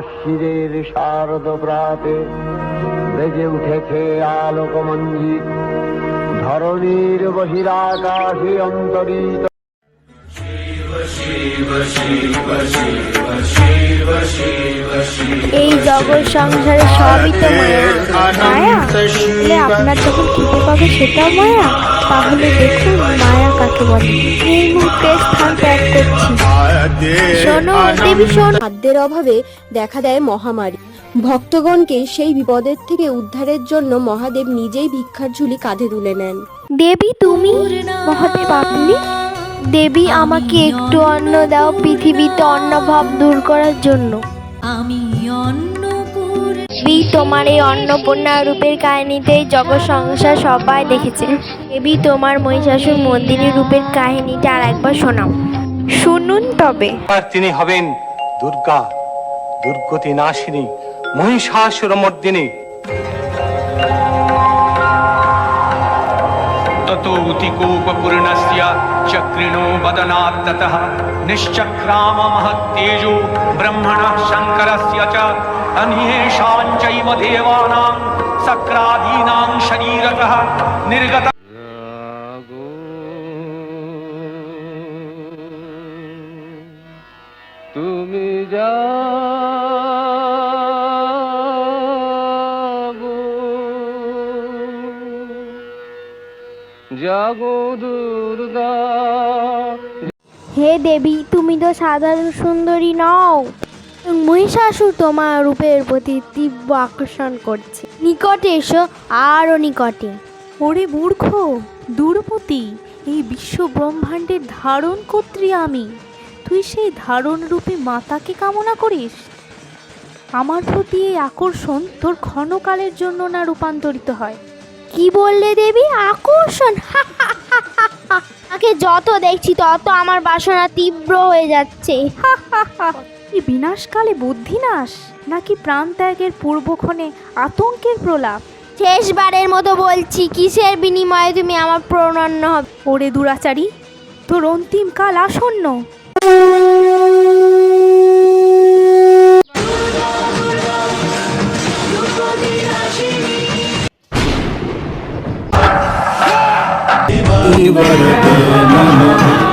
শিরের শারদ প্রাতে বেজে উঠেছে আলোকমঞ্জিত, ধরণীর বহিরাকাশে অন্তরিত। এই জগৎ সংসারে সবই তো মায়া। মায়া তাহলে আপনার যখন খেতে পাবে সেটাও মায়া। তাহলে দেখুন মায়া কাকে বলে। এই মুহূর্তে স্থান ত্যাগ করছি। শোনো দেবী শোনো। খাদ্যের অভাবে দেখা দেয় মহামারী। ভক্তগণকে সেই বিপদের থেকে উদ্ধারের জন্য মহাদেব নিজেই ভিক্ষার ঝুলি কাঁধে তুলে নেন। দেবী তুমি? মহাদেব আপনি? দেবী আমাকে একটু অন্ন দাও পৃথিবীতে অন্নভাব দূর করার জন্য। দেবী তোমার এই অন্নপূর্ণা রূপের কাহিনীতেই জগৎ সংসার সবাই দেখেছে। দেবী তোমার মহিষাসুর মন্দিনী রূপের কাহিনীটা আর একবার শোনাও। শুনুন তবে। তিনি হবেন দুর্গা, দুর্গতি নাশিনী, মহিষাসুর মর্দিনী। ततोऽतिकोपपूर्णस्य चक्रिणो वदनात् ततः निश्चक्राम महत्तेजो ब्रह्मणः शङ्करस्य च अन्येषां चैव देवानां सक्रादीनां शरीरतः निर्गत। তুমি যা জাগো দুর্গা। হে দেবী তুমি তো সাধারণ সুন্দরী নও। মহিষাসুর তোমার রূপের প্রতি তীব্র আকর্ষণ করছে। নিকটে এসো, আরো নিকটে। ওরে মূর্খ দুর্মতি, এই বিশ্ব ব্রহ্মাণ্ডের ধারণ কর্ত্রী আমি। তুই সেই ধারণ রূপী মাতাকে কামনা করিস? আমার প্রতি এই আকর্ষণ তোর ক্ষণকালের জন্য না রূপান্তরিত হয়। কি বললে দেবী? আকর্ষণ? তাকে যত দেখছি তত আমার বাসনা তীব্র হয়ে যাচ্ছে। এই বিনাশকালে বুদ্ধিনাশ নাকি প্রাণ ত্যাগের পূর্বক্ষণে আতঙ্কের প্রলাপ? শেষবারের মতো বলছি, কিসের বিনিময়ে তুমি আমার প্রণন্ন হবে? ওরে দুরাচারী, তোর অন্তিম কাল আসন্ন। নমঃ